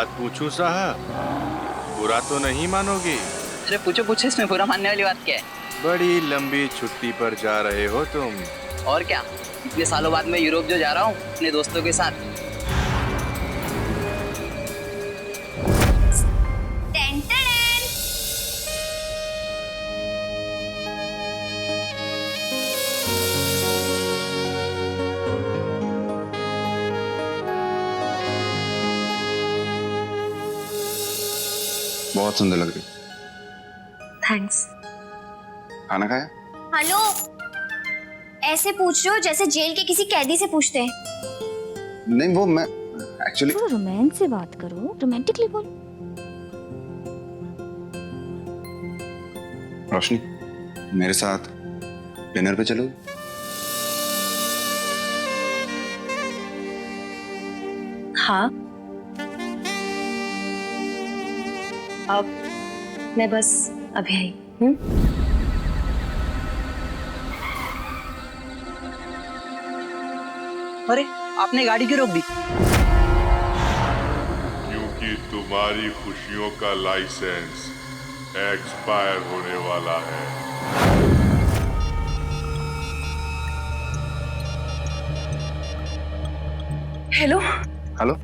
बात पूछूं साहब? बुरा तो नहीं मानोगे? अरे पूछो पूछो, इसमें बुरा मानने वाली बात क्या है? बड़ी लंबी छुट्टी पर जा रहे हो तुम। और क्या, इतने सालों बाद मैं यूरोप जो जा रहा हूँ अपने दोस्तों के साथ। बहुत सुंदर लग रही। थैंक्स। खाना खाया? हेलो, ऐसे पूछ रहे हो जैसे जेल के किसी कैदी से पूछते हैं। नहीं, वो मैं एक्चुअली थोड़ा रोमांस से बात करो, रोमांटिकली बोलो। रोशनी, मेरे साथ डिनर पे चलो। हाँ, अब मैं बस अभी आई हूँ। अरे आपने गाड़ी क्यों रोक दी? क्योंकि तुम्हारी खुशियों का लाइसेंस एक्सपायर होने वाला है। हेलो। हेलो,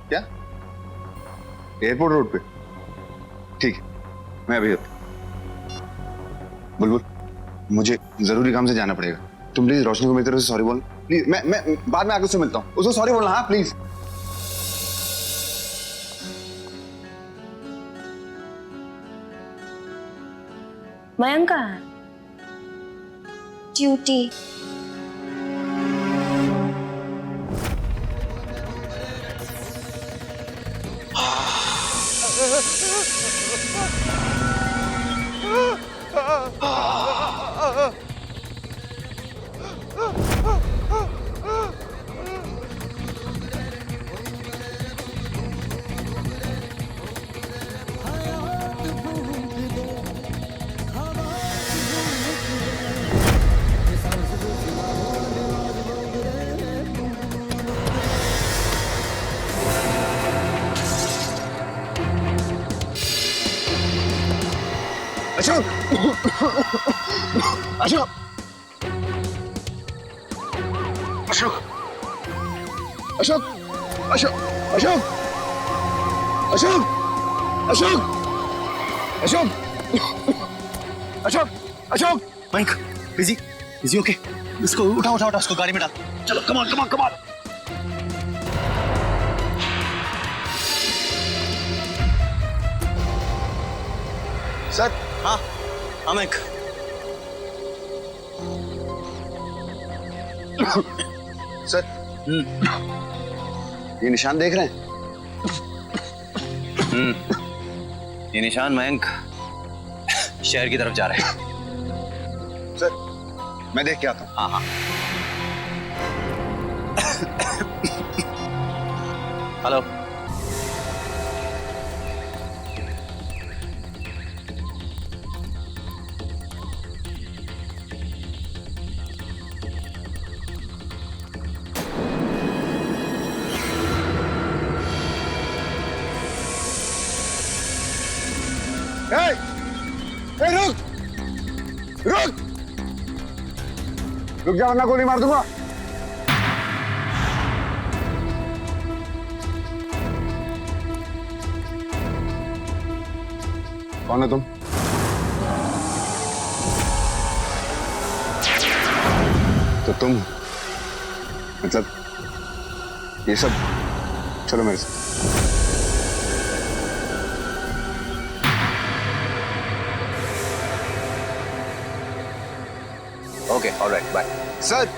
क्या एयरपोर्ट रोड पे? ठीक है, मैं अभी आता। बुलबुल, मुझे जरूरी काम से जाना पड़ेगा। तुम प्लीज रोशनी को मेरी तरफ से सॉरी बोल। प्लीज, मैं बाद में आके उससे मिलता हूँ। उसको सॉरी बोलना, हाँ प्लीज। मयंक कहाँ है? Duty. Ashok, Ashok, Ashok, Ashok, Ashok, Ashok, Ashok, Ashok, Ashok, Ashok, Ashok. Mic, easy okay? इसको उठाओ उठाओ उठाओ, इसको गाड़ी में डाल। चलो, come on come on come on. Sir. हाँ हाँ माइक। सर, ये निशान देख रहे हैं? ये निशान मयंक शहर की तरफ जा रहे हैं। सर, मैं देख के आता हूँ। हाँ हाँ। हेलो, रुक रुक रुक जा, वरना गोली मार दूंगा। कौन है तुम? तो तुम मतलब ये सब, चलो मेरे साथ। Okay all right bye. सर।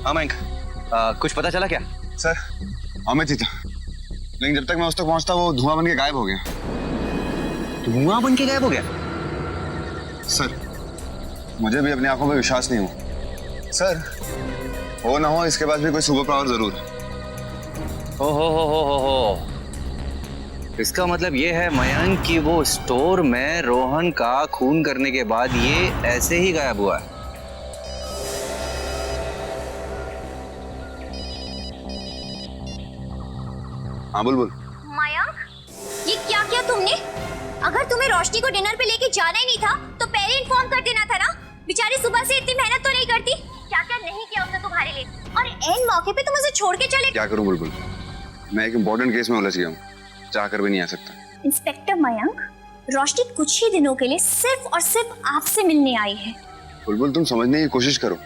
हाँ मयंक, कुछ पता चला क्या? सर, अमित ही था, लेकिन जब तक मैं उस तक पहुंचता वो धुआं बन के गायब हो गया। धुआं बन के गायब हो गया? सर, मुझे भी अपनी आंखों पर विश्वास नहीं हुआ। सर, हो ना हो इसके पास भी कोई सुपर पावर जरूर है। हो। इसका मतलब ये है मयंक कि वो स्टोर में रोहन का खून करने के बाद ये ऐसे ही गायब हुआ है। हाँ बुलबुल। मयंक, ये क्या किया तुमने? अगर तुम्हें रोशनी को डिनर पे लेके जाना ही नहीं था तो पहले इन्फॉर्म कर देना था ना। बेचारी सुबह से इतनी मेहनत तो नहीं करती। क्या क्या नहीं किया उसने तुम्हारे लिए, और एन मौके पे तुम उसे छोड़ के चले। क्या करूं बुलबुल, मैं एक इम्पोर्टेंट केस में उलझ गया हूँ, चाहकर भी नहीं आ सकता। इंस्पेक्टर मयंक, रोशनी कुछ ही दिनों के लिए सिर्फ और सिर्फ आपसे मिलने आई है। बुलबुल तुम समझने की कोशिश करो,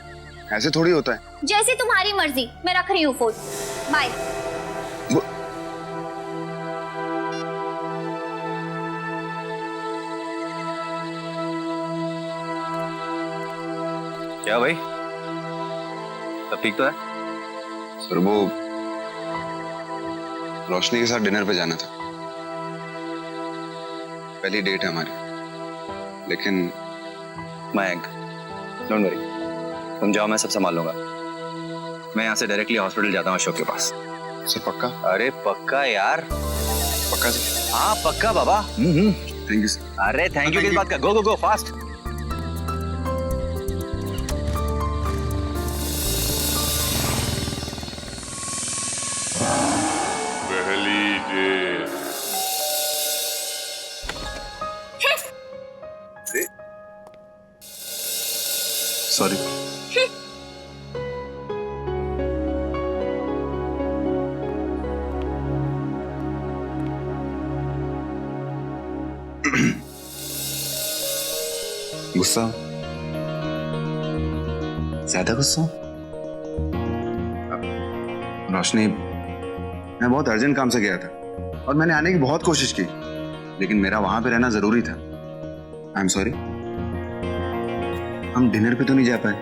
ऐसे थोड़ी होता है। जैसे तुम्हारी मर्जी, मैं रख रही हूँ फोन। बाय। क्या भाई, सब ठीक तो है? सर वो रोशनी के साथ डिनर पे जाना था, पहली डेट है हमारी। लेकिन मयंक, डोंट वरी, तुम जाओ, मैं सब संभाल लूंगा। मैं यहाँ से डायरेक्टली हॉस्पिटल जाता हूँ अशोक के पास। सर पक्का? अरे पक्का यार, पक्का सर? हाँ पक्का बाबा। Thank you sir. अरे थैंक यू किस बात का, गो गो गो फास्ट। पहली डेट। सॉरी। गुस्सा? ज्यादा गुस्सा? रोशनी, मैं बहुत अर्जेंट काम से गया था और मैंने आने की बहुत कोशिश की, लेकिन मेरा वहां पे रहना जरूरी था। I am sorry. हम डिनर पे तो नहीं जा पाए,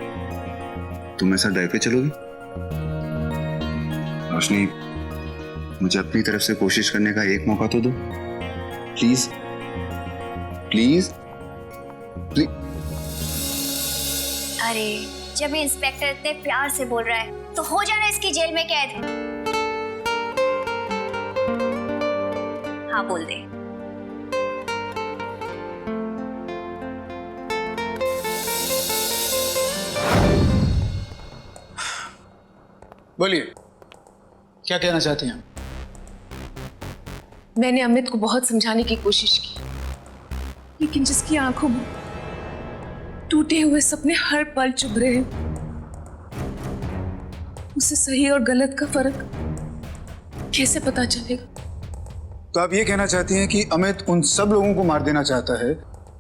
तुम मेरे साथ ड्राइव पे चलोगी? रोशनी, मुझे अपनी तरफ से कोशिश करने का एक मौका तो दो, प्लीज प्लीज प्लीज। अरे जब ये इंस्पेक्टर इतने प्यार से बोल रहा है तो हो जाना इसकी जेल में कैद। हाँ बोल दे। बोलिए, क्या कहना चाहती हैं? मैंने अमित को बहुत समझाने की कोशिश की, लेकिन जिसकी आंखों में टूटे हुए सपने हर पल चुभ रहे हैं, उसे सही और गलत का फर्क कैसे पता चलेगा? तो आप ये कहना चाहती हैं कि अमित उन सब लोगों को मार देना चाहता है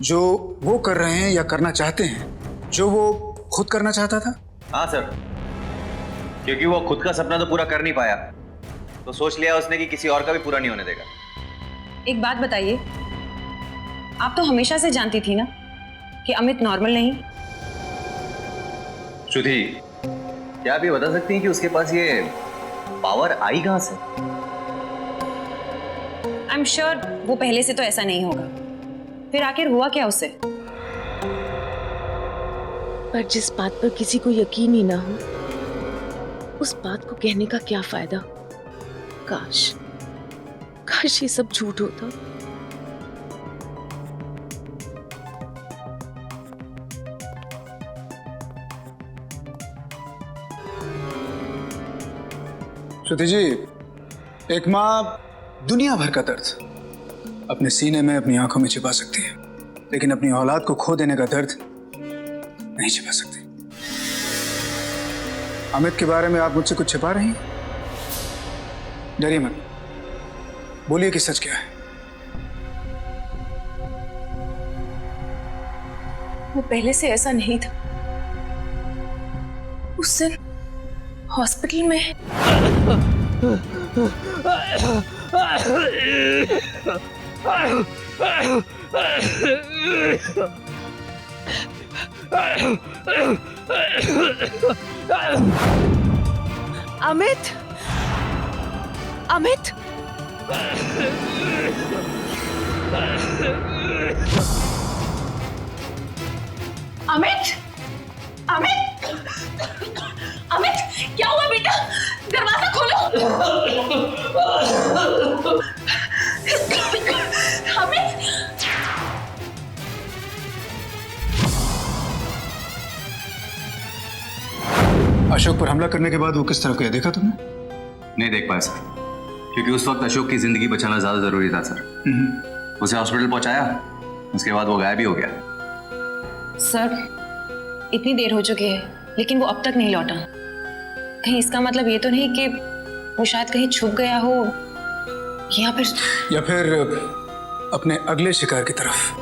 जो वो कर रहे हैं या करना चाहते हैं जो वो खुद करना चाहता था? हाँ सर, क्योंकि वो खुद का सपना तो पूरा कर नहीं पाया, तो सोच लिया उसने कि किसी और का भी पूरा नहीं होने देगा। एक बात बताइए, आप तो हमेशा से जानती थी ना कि अमित नॉर्मल नहीं। श्रुति, क्या आप ये बता सकती हैं कि उसके पास ये पावर आई कहां से? आई एम श्योर वो पहले से तो ऐसा नहीं होगा, फिर आखिर हुआ क्या उससे? पर जिस बात पर किसी को यकीन ही ना हो, उस बात को कहने का क्या फायदा? काश काश ये सब झूठ होता। श्रुति जी, एक माँ दुनिया भर का दर्द अपने सीने में, अपनी आंखों में छिपा सकती है, लेकिन अपनी औलाद को खो देने का दर्द नहीं छिपा सकती। अमित के बारे में आप मुझसे कुछ छिपा रही हैं? डरिए मत, बोलिए कि सच क्या है। वो पहले से ऐसा नहीं था। उस दिन हॉस्पिटल में अमित अमित अमित अमित अमित, क्या हुआ बेटा? दरवाजा खोलो। अमित, अशोक पर हमला करने के बाद वो किस तरफ गया, देखा तुमने? नहीं देख पाया सर, क्योंकि उस वक्त अशोक की जिंदगी बचाना ज्यादा जरूरी था सर। उसे हॉस्पिटल पहुंचाया, उसके बाद वो गायब ही हो गया। सर, इतनी देर हो चुकी है लेकिन वो अब तक नहीं लौटा। कहीं इसका मतलब ये तो नहीं कि वो शायद कहीं छुप गया हो या फिर अपने अगले शिकार की तरफ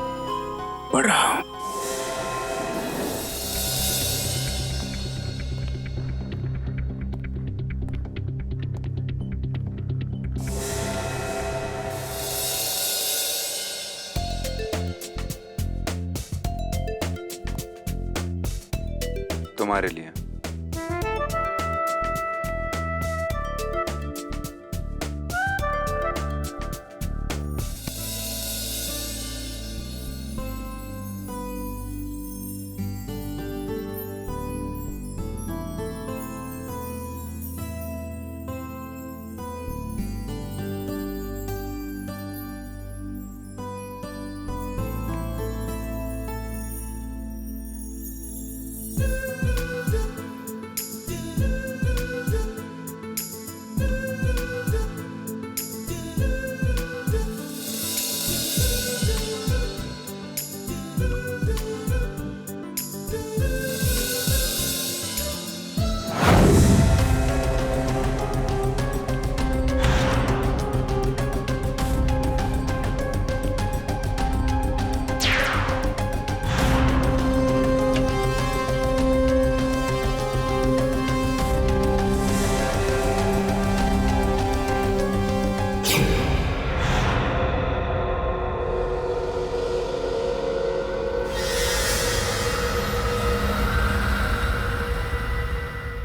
बढ़ रहा हूं। तुम्हारे लिए।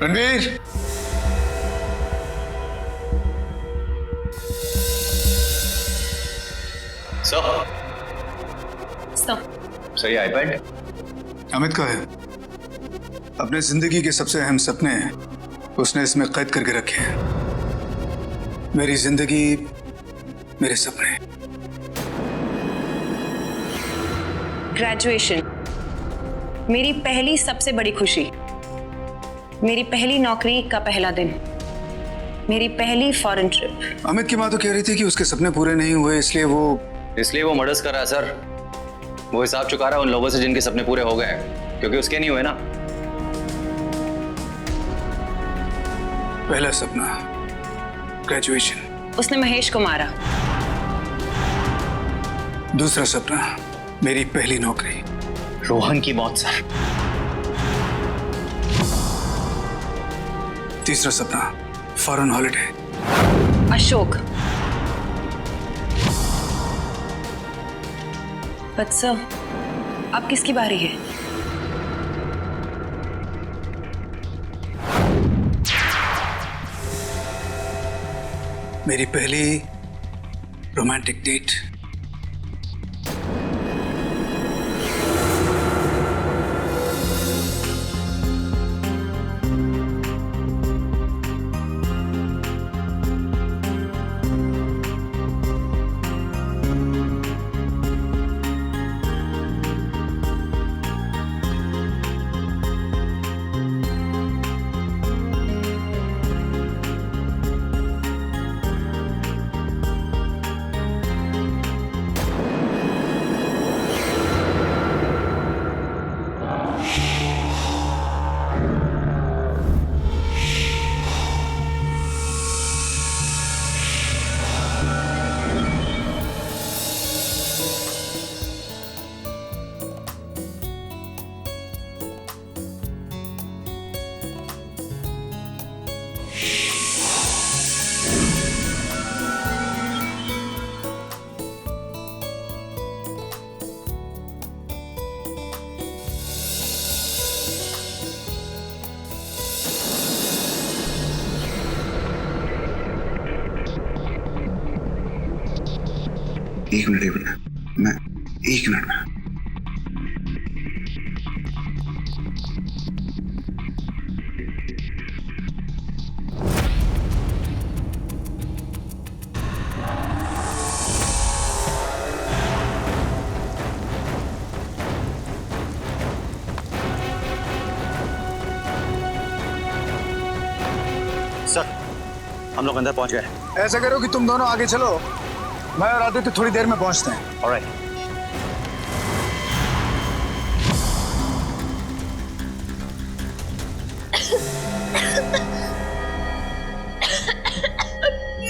रणवीर, सही आईपैड। अमित का है। अपने जिंदगी के सबसे अहम सपने उसने इसमें कैद करके रखे हैं। मेरी जिंदगी, मेरे सपने। ग्रेजुएशन, मेरी पहली सबसे बड़ी खुशी, मेरी पहली नौकरी का पहला दिन, मेरी पहली फॉरेन ट्रिप। अमित की माँ तो कह रही थी कि उसके सपने पूरे नहीं हुए, इसलिए वो मर्डर्स कर रहा है सर। वो हिसाब चुका रहा है उन लोगों से जिनके सपने पूरे हो गए, क्योंकि उसके नहीं हुए ना। पहला सपना ग्रेजुएशन, उसने महेश को मारा। दूसरा सपना मेरी पहली नौकरी, रोहन की मौत सर। तीसरा सपना foreign holiday. Ashok. But sir, अब किसकी बारी है? मेरी पहली रोमांटिक डेट। एक मिनट, मैं एक मिनट में। सर, हम लोग अंदर पहुंच गए। ऐसा करो कि तुम दोनों आगे चलो, मैं और आदित्य थोड़ी देर में पहुंचते हैं। ऑलराइट।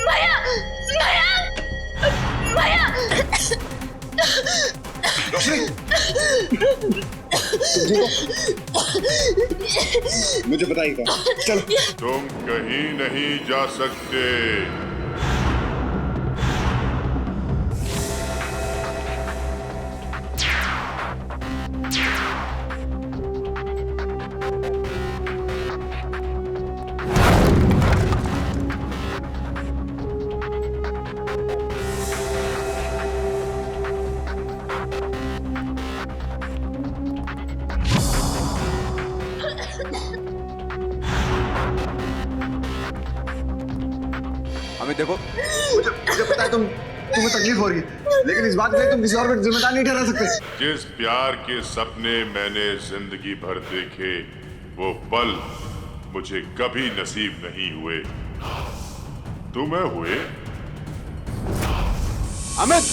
माया, माया, माया। मुझे पता ही था। चलो। तुम कहीं नहीं जा सकते। हमें देखो, मुझे पता है तुम्हें तकलीफ हो रही है, लेकिन इस बात के लिए तुम किसी और को जिम्मेदार नहीं ठहरा सकते। जिस प्यार के सपने मैंने जिंदगी भर देखे, वो पल मुझे कभी नसीब नहीं हुए। तुम्हें हुए? अमित!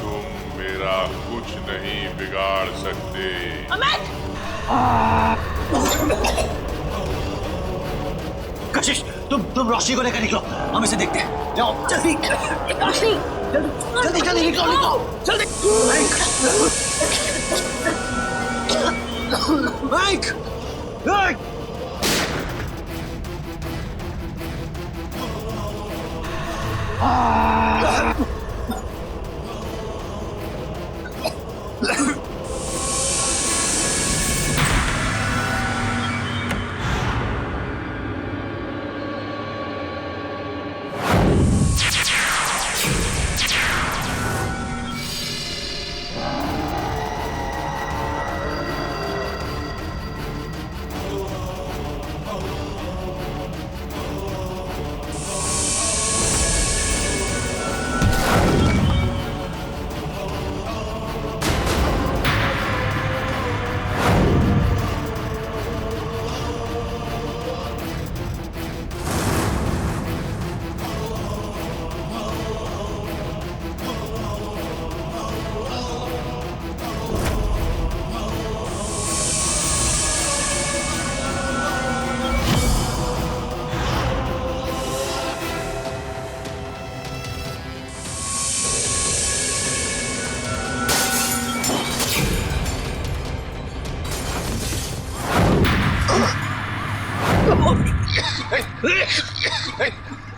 तुम मेरा कुछ नहीं बिगाड़ सकते। कशिश, तुम रोशनी को लेकर निकलो, हम इसे देखते हैं। जाओ जल्दी, रोशनी, जल्दी जल्दी निकलो, जल्दी। माइक, माइक,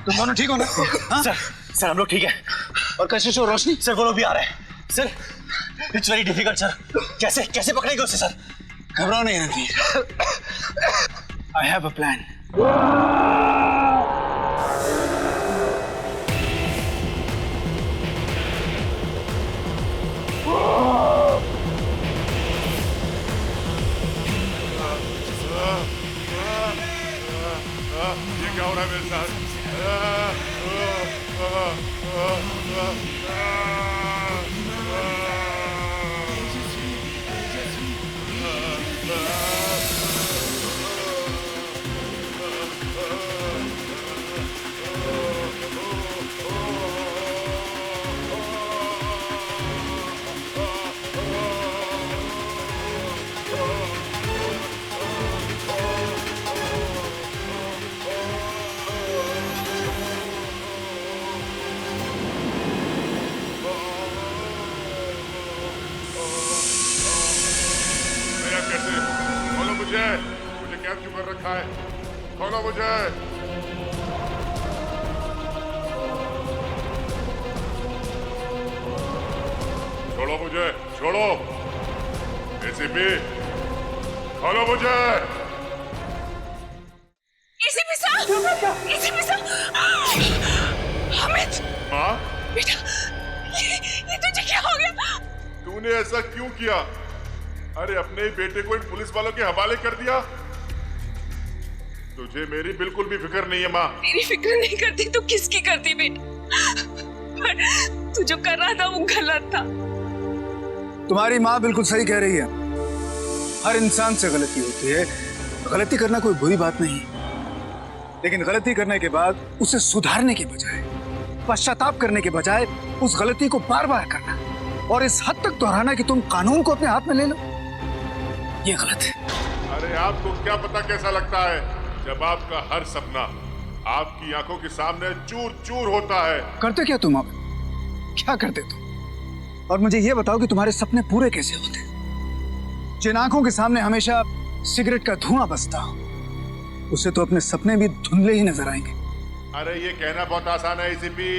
तुम दोनों ठीक हो ना? हाँ? सर हम लोग ठीक है। और कशिश और रोशनी? सर वो लोग भी आ रहे हैं। Sir it's very difficult sir. कैसे पकड़ेंगे उसे सर? घबराओ नहीं Ranveer, I have a plan. ये क्या हो रहा है मेरे साथ? मुझे कैद क्यों कर रखा है? खोलो मुझे। छोड़ो मुझे, छोड़ो। एसीपी, खोलो मुझे। एसीपी साहब, अमित, माँ, बेटा, ये तुझे क्या हो गया? तूने ऐसा क्यों किया? अरे अपने ही बेटे को इन पुलिस वालों के हवाले कर दिया। तुझे मेरी बिल्कुल भी फिक्र नहीं है माँ। तेरी फिक्र नहीं करती तो किसकी करती बेटा? पर तू जो कर रहा था वो गलत था। तुम्हारी माँ बिल्कुल सही कह रही है। हर इंसान से गलती होती है। गलती करना कोई बुरी बात नहीं, लेकिन गलती करने के बाद उसे सुधारने के बजाय, पश्चाताप करने के बजाय उस गलती को बार बार करना और इस हद तक दोहराना कि तुम कानून को अपने हाथ में ले लो, ये गलत है। अरे आपको क्या पता कैसा लगता है जब आपका हर सपना आपकी आंखों के सामने चूर चूर होता है। करते क्या तुम अब? क्या करते तुम? और मुझे ये बताओ कि तुम्हारे सपने पूरे कैसे होते? जिन आंखों के सामने हमेशा सिगरेट का धुआं बसता हो, उसे तो अपने सपने भी धुंधले ही नजर आएंगे। अरे ये कहना बहुत आसान है एसीपी,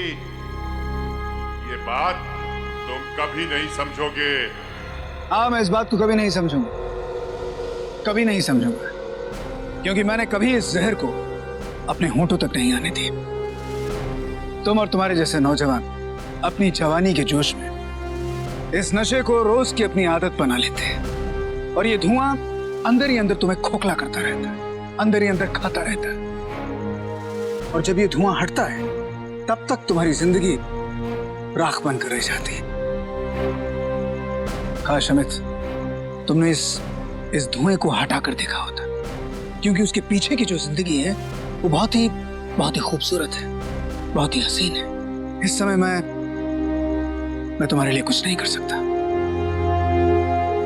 ये बात तुम कभी नहीं समझोगे। हाँ, मैं इस बात को कभी नहीं समझूंगा, कभी नहीं समझूंगा, क्योंकि मैंने कभी इस जहर को अपने होंठों तक नहीं आने दी। तुम और तुम्हारे जैसे नौजवान अपनी जवानी के जोश में इस नशे को रोज की अपनी आदत बना लेते हैं, और ये धुआं अंदर ही अंदर तुम्हें खोखला करता रहता है, अंदर ही अंदर खाता रहता है। और जब ये धुआं हटता है, तब तक तुम्हारी जिंदगी राख बनकर रह जाती है। काश अमित, तुमने इस धुएं को हटा कर देखा होता, क्योंकि उसके पीछे की जो जिंदगी है वो बहुत ही खूबसूरत है, बहुत ही हसीन है। इस समय मैं तुम्हारे लिए कुछ नहीं कर सकता।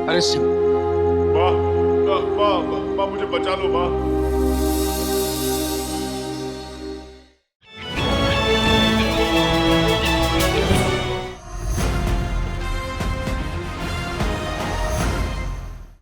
अरे माँ, माँ, माँ, माँ, मुझे बचा लो माँ।